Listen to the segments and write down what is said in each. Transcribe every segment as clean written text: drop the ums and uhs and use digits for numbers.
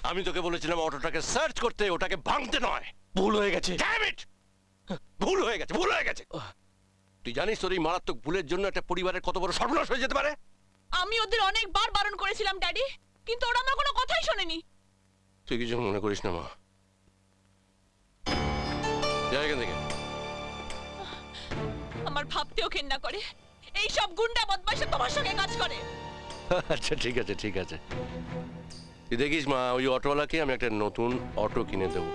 আমি তোকে বলেছিলাম অটোটাকে সার্চ করতে, ওটাকে ভাঙতে নয়। ভুল হয়ে গেছে। Damn it! ভুল হয়ে গেছে, ভুল হয়ে গেছে। তুই জানিস তোর এই মারাত্মক ভুলের জন্য একটা পরিবারের কত বড় সর্বনাশ হয়ে যেতে পারে? আমি ওদের অনেকবার বারণ করেছিলাম ড্যাডি, কিন্তু ওরা আমার কোনো কথাই শোনেনি। তুই কিছু মনে করিস না মা, যা এখান থেকে। আমার ভাবতেও ঘেন্না করে, এই সব গুন্ডা বদমাইশে তোমার সঙ্গে কাজ করে। আচ্ছা ঠিক আছে, ঠিক আছে। তুই দেখিস মা, ওই অটোওয়ালাকে আমি একটা নতুন অটো কিনে দেবো।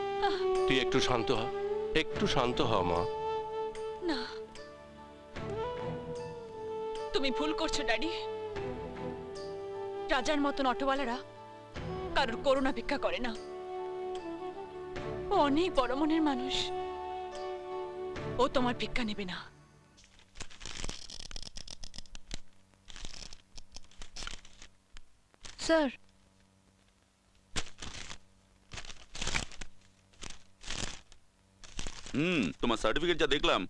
তুই একটু শান্ত হ, একটু শান্ত হ মা। না, তুমি ভুল করছো ড্যাডি। রাজার মতন অটোওয়ালারা কারোর করুণা ভিক্ষা করে না। ও অনেক বড় মনের মানুষ, ও তোমার ভিক্ষা নেবে না। স্যার, তোমার সার্টিফিকেট যা দেখলাম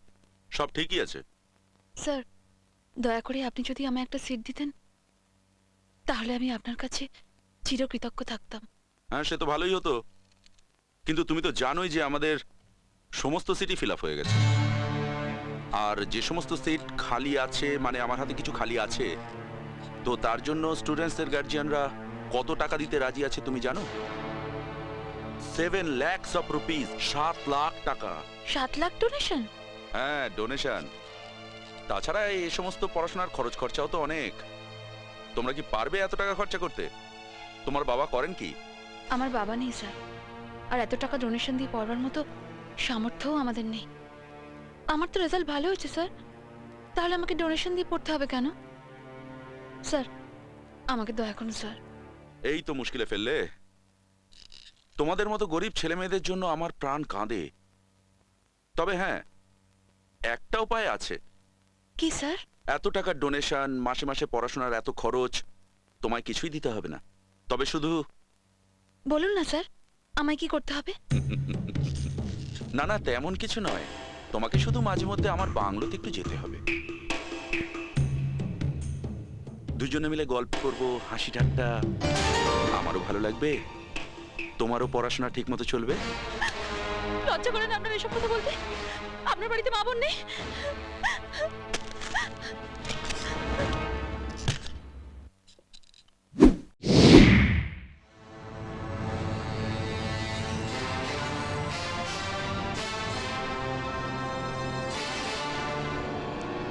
সব ঠিকই আছে। স্যার দয়া করে আপনি যদি আমায় একটা সিট দিতেন, তাহলে আমি আপনার কাছে চিরকৃতজ্ঞ থাকতাম। হ্যাঁ, সে তো ভালোই হতো, কিন্তু তুমি তো জানোই যে আমাদের সমস্ত সিটই ফিল আপ হয়ে গেছে। আর যে সমস্ত সিট খালি আছে, মানে আমার হাতে কিছু খালি আছে, তো তার জন্য স্টুডেন্টসদের গার্জিয়ানরা কত টাকা দিতে রাজি আছে তুমি জানো? 7 lakhs of rupees, 7 লাখ টাকা। 7 লাখ ডোনেশন? হ্যাঁ, ডোনেশন। তাছাড়া এই সমস্ত পড়াশোনার খরচ খরচাও তো অনেক। তোমরা কি পারবে এত টাকা খরচা করতে? তোমার বাবা করেন কি? আমার বাবা নেই স্যার, আর এত টাকা ডোনেশন দিয়ে পড়বার মতো সামর্থ্যও আমাদের নেই। আমার তো রেজাল্ট ভালো হয়েছে স্যার, তাহলে আমাকে ডোনেশন দিয়ে পড়তে হবে কেন? স্যার আমাকে দয়া করুন স্যার। এই তো মুশকিলে ফেললে। তোমাদের মতো গরিব ছেলে মেয়েদের জন্য আমার প্রাণ কাঁদে। তবে হ্যাঁ, একটা উপায় আছে। কি স্যার? এত টাকার ডোনেশন, মাসে মাসে পড়াশোনার এত খরচ, তোমায় কিছুই দিতে হবে না। তবে শুধু বলুন না স্যার, আমায় কি করতে হবে? না না, তেমন কিছু নয়। তোমাকে শুধু মাঝে মধ্যে আমার বাংলোতে একটু যেতে হবে। দুজনে মিলে গল্প করব, হাসি ঠাট্টা। আমারও ভালো লাগবে, তোমারও পড়াশোনা ঠিক মতো চলবে। লজ্জা করে না আপনার এসব কথা বলতে? আপনার বাড়িতে মা বোন নেই?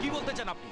কি বলতে চান আপনি?